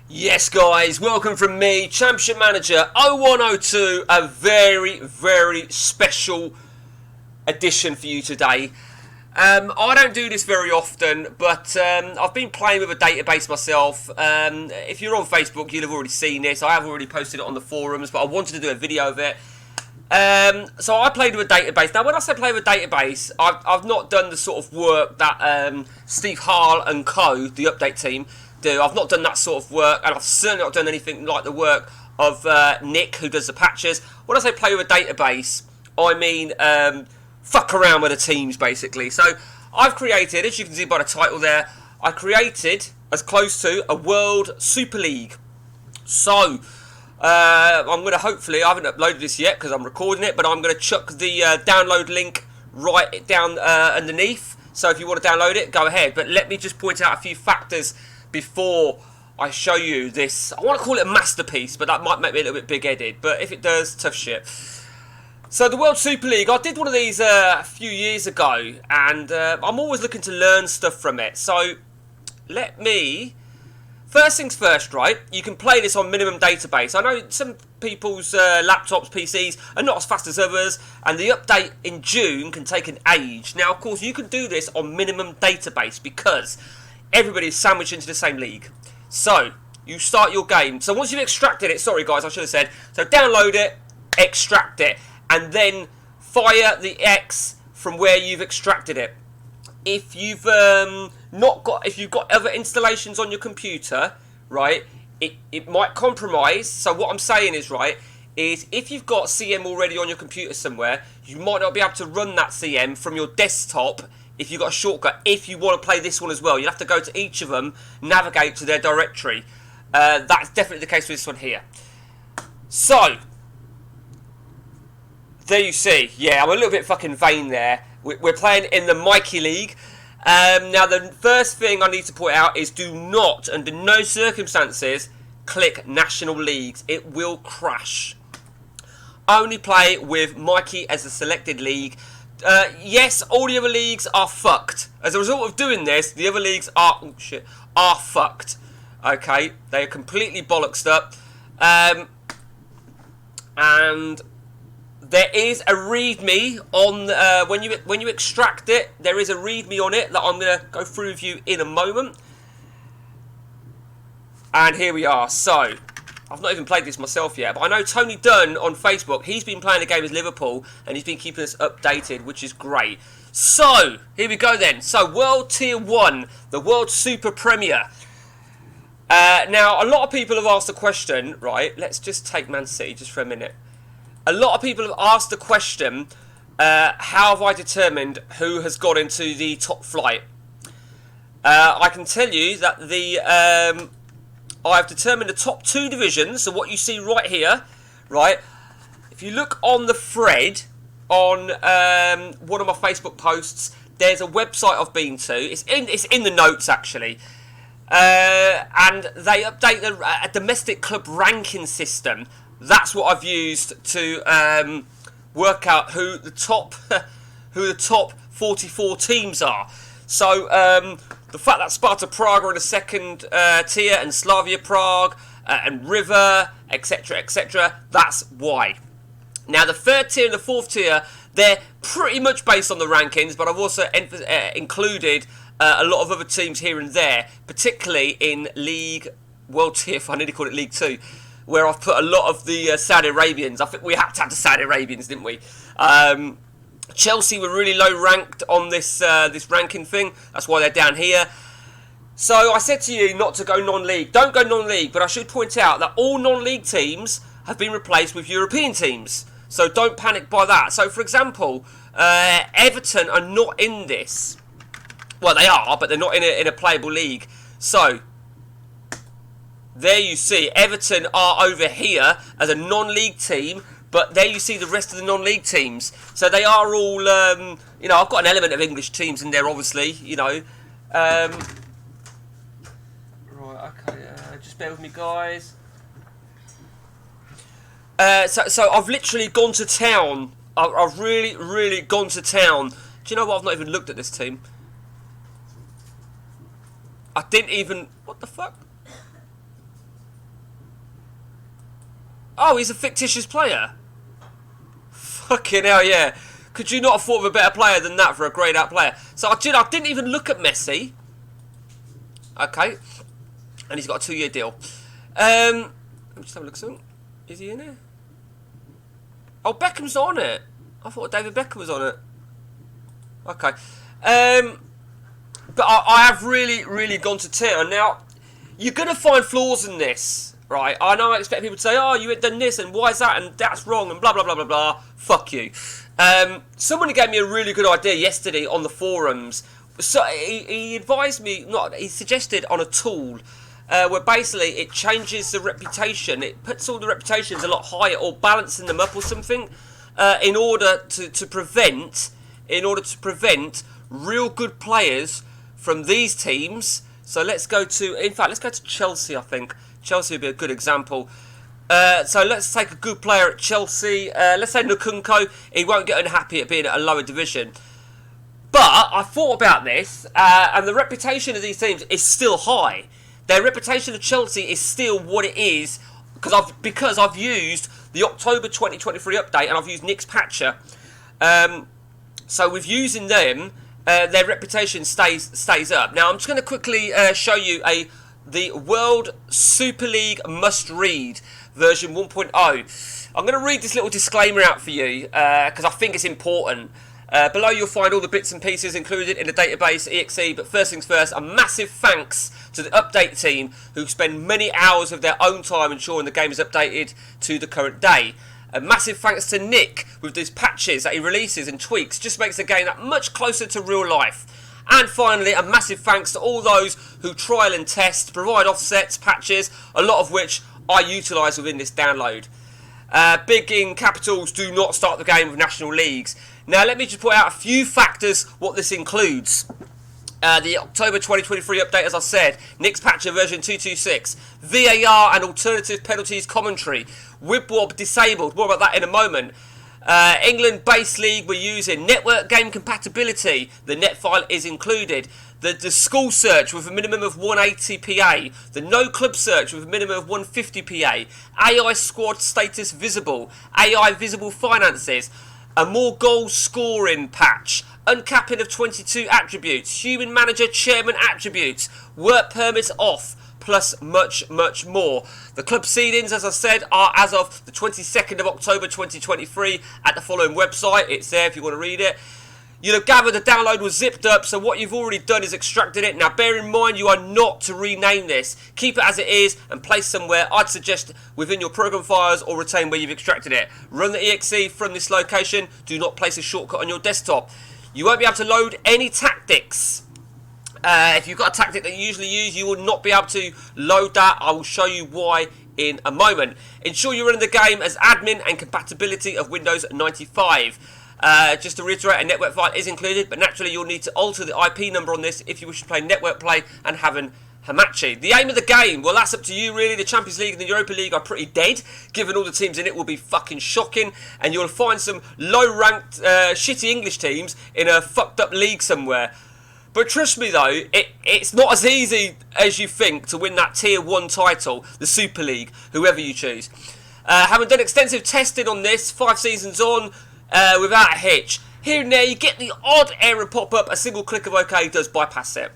Yes, guys, welcome from me, Championship Manager 0102, a very, very special edition for you today. I don't do this very often, but I've been playing with a database myself. If you're on Facebook, you'll have already seen this. I have already posted it on the forums, but I wanted to do a video of it. So I played with a database. Now, when I say play with a database, I've not done the sort of work that Steve Harl and co, the update team, do. I've not done that sort of work, and I've certainly not done anything like the work of Nick, who does the patches. When I say play with a database, I mean fuck around with the teams, basically. So I've created, as you can see by the title there, I created as close to a World Super League. So I'm going to hopefully, I haven't uploaded this yet because I'm recording it, but I'm going to chuck the download link right down underneath. So if you want to download it, go ahead. But let me just point out a few factors before I show you this. I want to call it a masterpiece, but that might make me a little bit big-headed. But if it does, tough shit. So the World Super League, I did one of these a few years ago, and I'm always looking to learn stuff from it. So let me... First things first, right? You can play this on minimum database. I know some people's laptops, PCs are not as fast as others, and the update in June can take an age. Now, of course, you can do this on minimum database because everybody's sandwiched into the same league. So, you start your game. So once you've extracted it, sorry guys, I should have said, so download it, extract it, and then fire the X from where you've extracted it. If you've if you've got other installations on your computer, right, it might compromise. So what I'm saying is, right, is if you've got CM already on your computer somewhere, you might not be able to run that CM from your desktop if you've got a shortcut. If you want to play this one as well, you'll have to go to each of them, navigate to their directory. That's definitely the case with this one here. So, there you see. Yeah, I'm a little bit fucking vain there. We're playing in the Mikey League. Now, the first thing I need to point out is do not, under no circumstances, click National Leagues. It will crash. Only play with Mikey as a selected league. Yes, all the other leagues are fucked. As a result of doing this, the other leagues are fucked. Okay, they are completely bollocksed up. And there is a README on when you extract it. There is a README on it that I'm going to go through with you in a moment. And here we are. So, I've not even played this myself yet, but I know Tony Dunn on Facebook, he's been playing the game with Liverpool, and he's been keeping us updated, which is great. So, here we go then. So, World Tier 1, the World Super Premier. Now, a lot of people have asked the question, right, let's just take Man City just for a minute. A lot of people have asked the question, how have I determined who has got into the top flight? I can tell you that I've determined the top two divisions. So what you see right here, right? If you look on the thread on one of my Facebook posts, there's a website I've been to. It's in the notes actually, and they update a domestic club ranking system. That's what I've used to work out who the top 44 teams are. So the fact that Sparta Prague are in the second tier, and Slavia Prague and River, etc., that's why. Now the third tier and the fourth tier, they're pretty much based on the rankings, but I've also included a lot of other teams here and there, particularly in League World Tier, I nearly called it League 2, where I've put a lot of the Saudi Arabians. I think we had to have the Saudi Arabians, didn't we? Chelsea were really low ranked on this ranking thing. That's why they're down here. So I said to you not to go non-league. Don't go non-league, but I should point out that all non-league teams have been replaced with European teams. So don't panic by that. So for example, Everton are not in this. Well, they are, but they're not in a playable league. So there you see, Everton are over here as a non-league team, but there you see the rest of the non-league teams. So they are all, you know, I've got an element of English teams in there, obviously, you know. Right, okay, just bear with me, guys. So I've literally gone to town. I've really gone to town. Do you know what? I've not even looked at this team. I didn't even... What the fuck? Oh, he's a fictitious player. Fucking hell, yeah. Could you not have thought of a better player than that for a greyed out player? So I didn't even look at Messi. Okay. And he's got a 2-year deal. Let me just have a look at something. Is he in there? Oh, Beckham's on it. I thought David Beckham was on it. Okay. But I have really gone to town. Now, you're going to find flaws in this, right? I know I expect people to say, oh, you had done this, and why is that, and that's wrong, and blah, blah, blah, blah, blah. Fuck you. Someone gave me a really good idea yesterday on the forums. So he advised me, he suggested on a tool where basically it changes the reputation. It puts all the reputations a lot higher, or balancing them up or something, in order to prevent real good players from these teams. So let's go to Chelsea. I think Chelsea would be a good example. So let's take a good player at Chelsea. Let's say Nkunku. He won't get unhappy at being at a lower division. But I thought about this, and the reputation of these teams is still high. Their reputation of Chelsea is still what it is because I've used the October 2023 update, and I've used Nick's Patcher. So with using them, their reputation stays up. Now I'm just going to quickly show you the World Super League must-read version 1.0. I'm going to read this little disclaimer out for you because I think it's important. Below you'll find all the bits and pieces included in the database exe, but first things first, a massive thanks to the update team who spend many hours of their own time ensuring the game is updated to the current day. A massive thanks to Nick with these patches that he releases and tweaks, just makes the game that much closer to real life. And finally, a massive thanks to all those who trial and test, provide offsets, patches, a lot of which I utilise within this download. Big in capitals, do not start the game with national leagues. Now let me just point out a few factors what this includes. The October 2023 update, as I said, Nick's Patcher version 226, VAR and alternative penalties commentary, WibWob disabled, more about that in a moment. England base league we're using, network game compatibility, the net file is included. The school search with a minimum of 180 PA, the no club search with a minimum of 150 PA, AI squad status visible, AI visible finances, a more goal scoring patch, uncapping of 22 attributes, human manager chairman attributes, work permits off, plus much more. The club seedings, as I said, are as of the 22nd of October 2023 at the following website. It's there if you want to read it. You'll have gathered the download was zipped up, so what you've already done is extracted it. Now bear in mind you are not to rename this. Keep it as it is and place somewhere. I'd suggest within your program files or retain where you've extracted it. Run the exe from this location. Do not place a shortcut on your desktop. You won't be able to load any tactics. If you've got a tactic that you usually use, you will not be able to load that. I will show you why in a moment. Ensure you're running the game as admin and compatibility of Windows 95. Just to reiterate, a network file is included, but naturally you'll need to alter the IP number on this if you wish to play network play and have an Hamachi. The aim of the game, well, that's up to you really. The Champions League and the Europa League are pretty dead, given all the teams in it will be fucking shocking, and you'll find some low-ranked, shitty English teams in a fucked-up league somewhere. But trust me though, it's not as easy as you think to win that Tier 1 title, the Super League, whoever you choose. Having done extensive testing on this, 5 seasons on, without a hitch. Here and there you get the odd error pop up, a single click of OK does bypass it.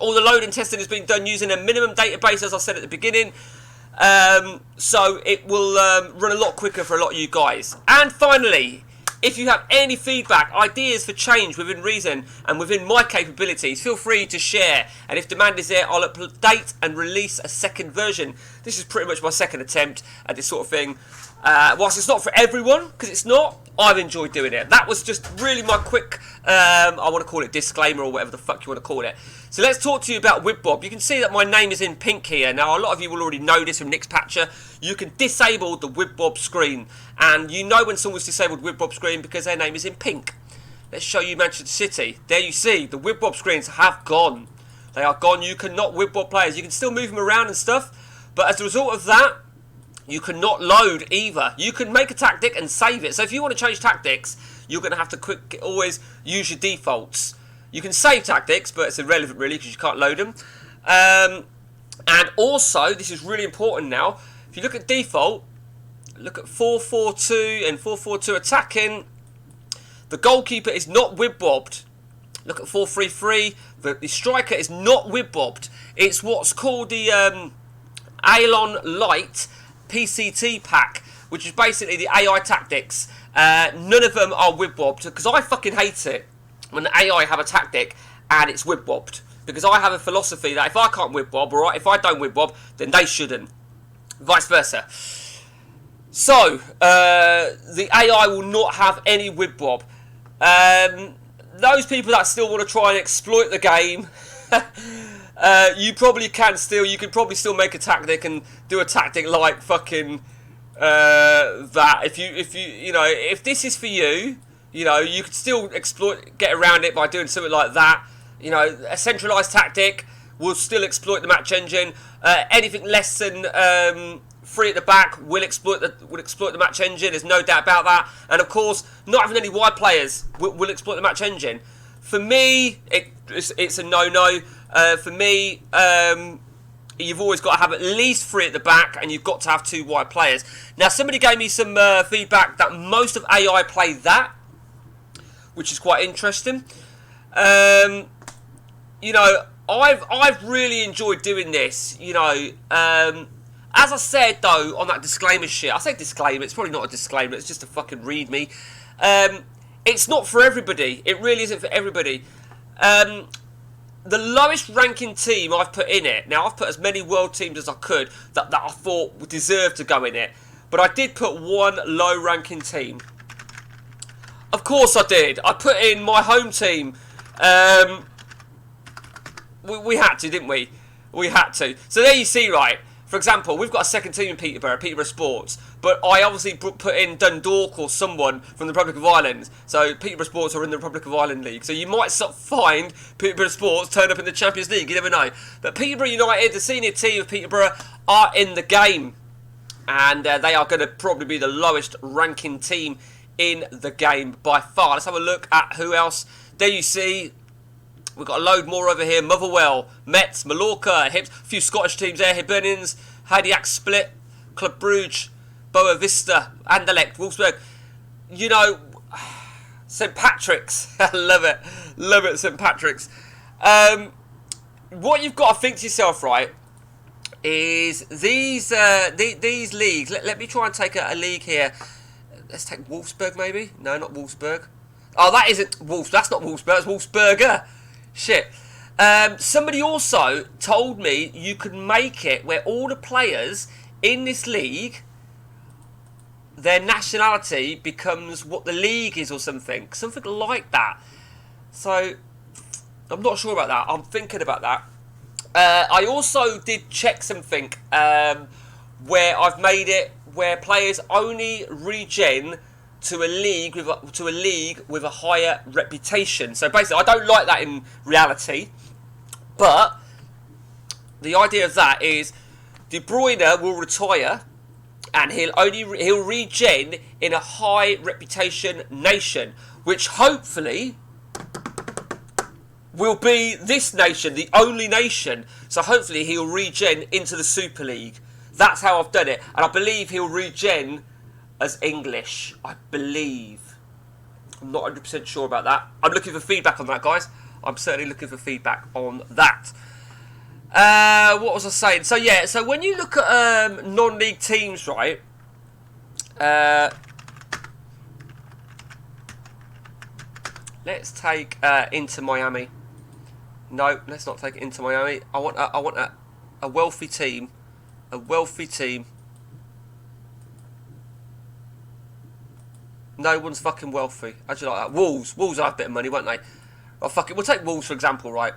All the loading testing has been done using a minimum database, as I said at the beginning, so it will run a lot quicker for a lot of you guys. And finally, if you have any feedback, ideas for change within reason and within my capabilities, feel free to share. And if demand is there, I'll update and release a second version. This is pretty much my second attempt at this sort of thing. Whilst it's not for everyone, because it's not, I've enjoyed doing it. That was just really my quick, I want to call it disclaimer or whatever the fuck you want to call it. So let's talk to you about WibWob. You can see that my name is in pink here. Now, a lot of you will already know this from Nick's Patcher. You can disable the WibWob screen. And you know when someone's disabled WibWob screen because their name is in pink. Let's show you Manchester City. There you see, the WibWob screens have gone. They are gone. You cannot WibWob players. You can still move them around and stuff. But as a result of that, you cannot load either. You can make a tactic and save it. So if you want to change tactics, you're going to have to always use your defaults. You can save tactics, but it's irrelevant really because you can't load them. And also, this is really important now, if you look at default, look at 4-4-2 and 4-4-2 attacking. The goalkeeper is not whib-bobbed. Look at 4-3-3. The striker is not whib-bobbed. It's what's called the Alon Light PCT pack, which is basically the AI tactics. None of them are whib-bobbed, because I fucking hate it when the AI have a tactic and it's whib-bobbed. Because I have a philosophy that if I can't whib-bob, alright, if I don't whib-bob, then they shouldn't. Vice versa. So, the AI will not have any whib-bob. Those people that still want to try and exploit the game, you probably can still. You could probably still make a tactic and do a tactic like fucking that. If this is for you, you could still get around it by doing something like that. A centralized tactic will still exploit the match engine. Anything less than 3 at the back will exploit the match engine. There's no doubt about that. And of course, not having any wide players will exploit the match engine. For me, it's a no-no. For me, you've always got to have at least 3 at the back, and you've got to have 2 wide players. Now, somebody gave me some feedback that most of AI play that, which is quite interesting. I've really enjoyed doing this. As I said, though, on that disclaimer shit, I say disclaimer, it's probably not a disclaimer, it's just a fucking read me. It's not for everybody. It really isn't for everybody. The lowest ranking team I've put in it, now I've put as many world teams as I could that I thought deserved to go in it, but I did put one low ranking team. Of course I did. I put in my home team. We had to, didn't we? We had to. So there you see, right? For example, we've got a second team in Peterborough Sports, but I obviously put in Dundalk or someone from the Republic of Ireland. So Peterborough Sports are in the Republic of Ireland League. So you might find Peterborough Sports turn up in the Champions League. You never know. But Peterborough United, the senior team of Peterborough, are in the game. And they are going to probably be the lowest ranking team in the game by far. Let's have a look at who else. There you see. We've got a load more over here. Motherwell, Metz, Mallorca, Hibs, a few Scottish teams there. Hibernians, Hadiac Split, Club Brugge, Boa Vista, Anderlecht, Wolfsburg. St Patrick's. Love it. Love it, St Patrick's. What you've got to think to yourself, right, is these leagues. Let me try and take a league here. Let's take Wolfsburg, maybe. No, not Wolfsburg. Oh, that isn't Wolf. That's not Wolfsburg. That's Wolfsburger. Shit. Somebody also told me you could make it where all the players in this league, their nationality becomes what the league is or something. Something like that. So, I'm not sure about that. I'm thinking about that. I also did check something where I've made it where players only regen to a league with a higher reputation. So basically, I don't like that in reality, but the idea of that is De Bruyne will retire, and he'll regen in a high reputation nation, which hopefully will be this nation, the only nation. So hopefully he'll regen into the Super League. That's how I've done it, and I believe he'll regen as English, I believe. I'm not 100% sure about that. I'm looking for feedback on that, guys. I'm certainly looking for feedback on that. What was I saying? So yeah, so when you look at non-league teams, right? Let's take Inter Miami. No, let's not take Inter Miami. I want a wealthy team. A wealthy team. No one's fucking wealthy. How'd you like that? Wolves. Wolves will have a bit of money, won't they? Oh, fuck it. We'll take Wolves, for example, right?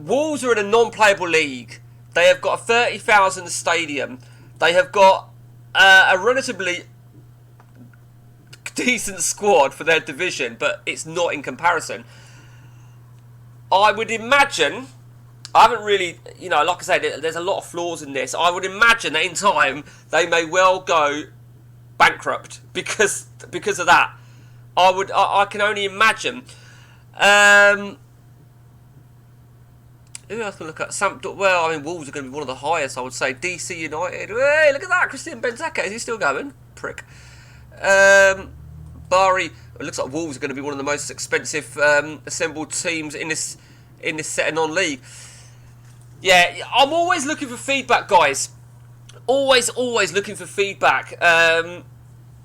Wolves are in a non-playable league. They have got a 30,000 stadium. They have got a relatively decent squad for their division, but it's not in comparison. I would imagine... I haven't really... like I said, there's a lot of flaws in this. I would imagine that in time, they may well go bankrupt because of that. I can only imagine. Let's Who else can look at? Well, I mean, Wolves are going to be one of the highest, I would say. DC United. Hey, look at that. Christian Benteke. Is he still going? Prick. Bari. It looks like Wolves are going to be one of the most expensive assembled teams in this set of non-league. Yeah, I'm always looking for feedback, guys. Always looking for feedback. I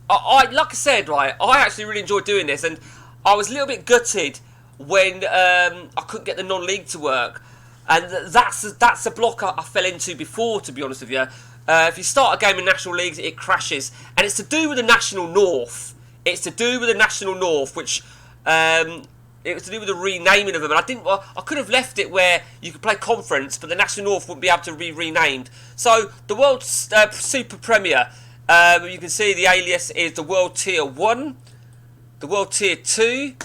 like I said, right, I actually really enjoyed doing this, and I was a little bit gutted when I couldn't get the non-league to work. And that's a block I fell into before, to be honest with you. If you start a game in National Leagues, it crashes. And it's to do with the National North. It's to do with the National North, which... it was to do with the renaming of them. And I could have left it where you could play Conference, but the National North wouldn't be able to be renamed. So, the World Super Premier, you can see the alias is the World Tier 1, the World Tier 2,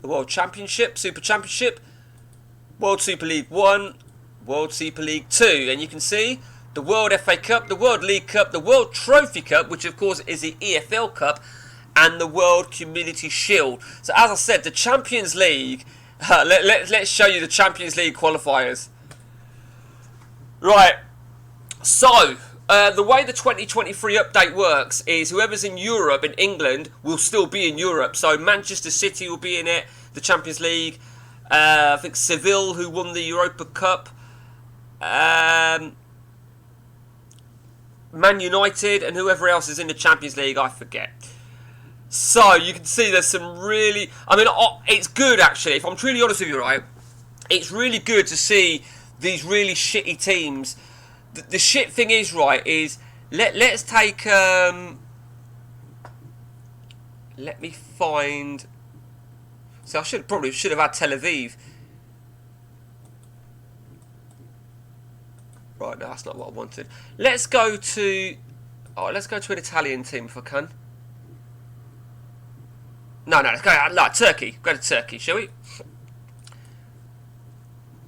the World Championship, Super Championship, World Super League 1, World Super League 2. And you can see the World FA Cup, the World League Cup, the World Trophy Cup, which of course is the EFL Cup, and the World Community Shield. So as I said, the Champions League, let's show you the Champions League qualifiers. Right, so the way the 2023 update works is whoever's in Europe, in England, will still be in Europe. So Manchester City will be in it, the Champions League. I think Seville, who won the Europa Cup. Man United, and whoever else is in the Champions League, I forget. So, you can see there's some really... I mean, it's good, actually. If I'm truly honest with you, right? It's really good to see these really shitty teams. The shit thing is, right, is... Let's take... let me find... So, I probably should have had Tel Aviv. Right, no, that's not what I wanted. Let's go to... let's go to an Italian team, if I can. No, let's go. No, Turkey. Go to Turkey, shall we?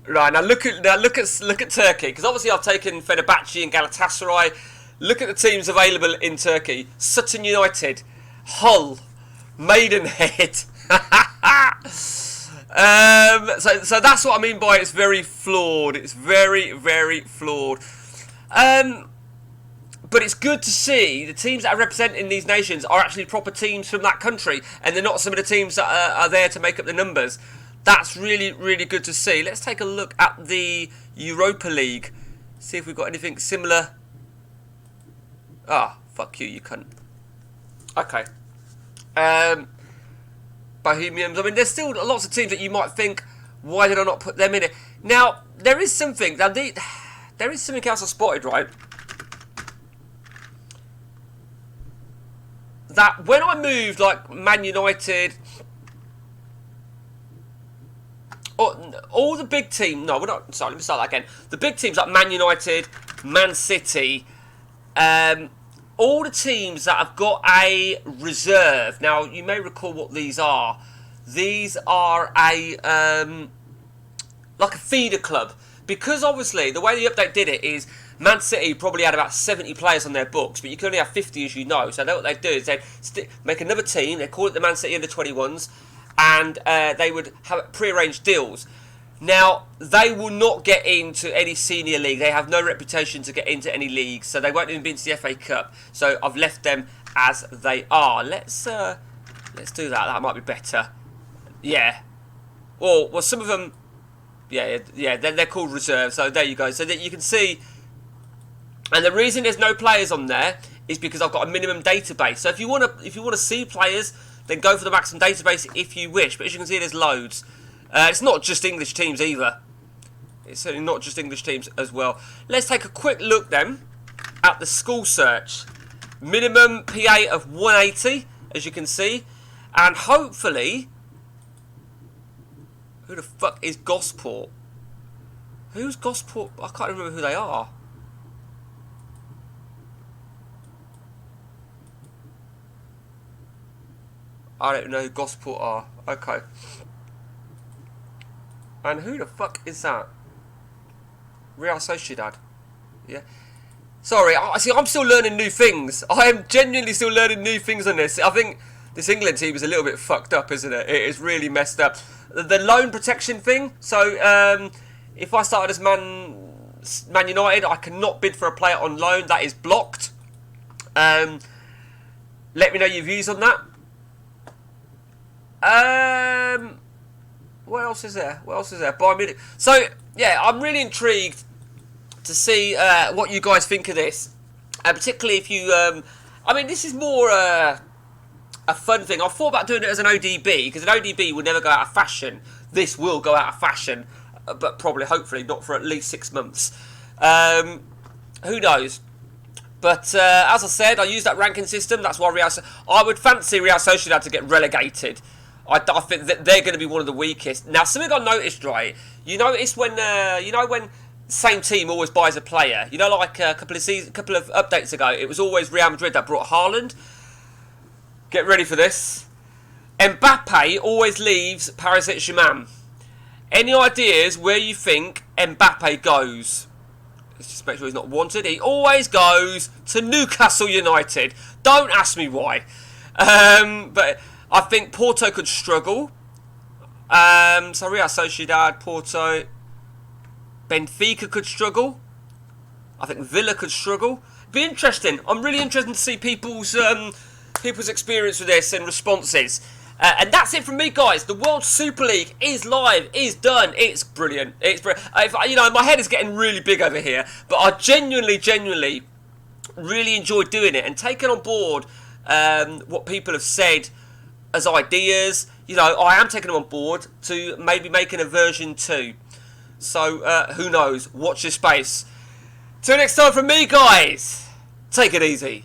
Right, now look at Turkey, because obviously I've taken Fenerbahce and Galatasaray. Look at the teams available in Turkey: Sutton United, Hull, Maidenhead. So that's what I mean by it's very flawed. It's very, very flawed. But it's good to see the teams that are representing these nations are actually proper teams from that country, and they're not some of the teams that are there to make up the numbers. That's really, really good to see. Let's take a look at the Europa League. See if we've got anything similar. Fuck you, you cunt. Okay. Bohemians. I mean, there's still lots of teams that you might think, why did I not put them in it? Now, there is something. Now, there is something else I spotted, right? That when I moved, like, Man United... all the big teams... No, we're not... Sorry, let me start that again. The big teams like Man United, Man City... all the teams that have got a reserve. Now, you may recall what these are. These are a... like a feeder club. Because, obviously, the way the update did it is... Man City probably had about 70 players on their books, but you can only have 50, as you know. So what they'd do is they'd make another team, they'd call it the Man City Under-21s, and they would have pre-arranged deals. Now, they will not get into any senior league. They have no reputation to get into any leagues, so they won't even be into the FA Cup. So I've left them as they are. Let's do that. That might be better. Yeah. Well, some of them... Yeah, they're called reserves, so there you go. So that you can see... And the reason there's no players on there is because I've got a minimum database. So if you want to see players, then go for the maximum database if you wish. But as you can see, there's loads. It's not just English teams either. It's certainly not just English teams as well. Let's take a quick look then at the school search. Minimum PA of 180, as you can see, and hopefully, who the fuck is Gosport? Who's Gosport? I can't remember who they are. I don't know who Gosport are. Okay. And who the fuck is that? Real Sociedad. Yeah. Sorry, I'm still learning new things. I am genuinely still learning new things on this. I think this England team is a little bit fucked up, isn't it? It is really messed up. The loan protection thing. So, If I started as Man United, I cannot bid for a player on loan. That is blocked. Let me know your views on that. What else is there? Bayern Munich. So, yeah, I'm really intrigued to see what you guys think of this. And particularly if you... I mean, this is more a fun thing. I thought about doing it as an ODB, because an ODB will never go out of fashion. This will go out of fashion, but probably, hopefully, not for at least 6 months. Who knows? But as I said, I use that ranking system. That's why I would fancy Real Sociedad to get relegated. I think that they're going to be one of the weakest. Now, something I noticed, right? You notice when when the same team always buys a player. You know, like a couple of updates ago, it was always Real Madrid that brought Haaland. Get ready for this. Mbappe always leaves Paris Saint-Germain. Any ideas where you think Mbappe goes? Let's just make sure he's not wanted. He always goes to Newcastle United. Don't ask me why. But I think Porto could struggle. So Real Sociedad, Porto, Benfica could struggle. I think Villa could struggle. Be interesting. I'm really interested to see people's experience with this and responses. And that's it from me, guys. The World Super League is live, is done. It's brilliant. My head is getting really big over here, but I genuinely really enjoyed doing it and taking on board what people have said as ideas. I am taking them on board to maybe making a version 2. So, who knows? Watch this space. Till next time from me, guys. Take it easy.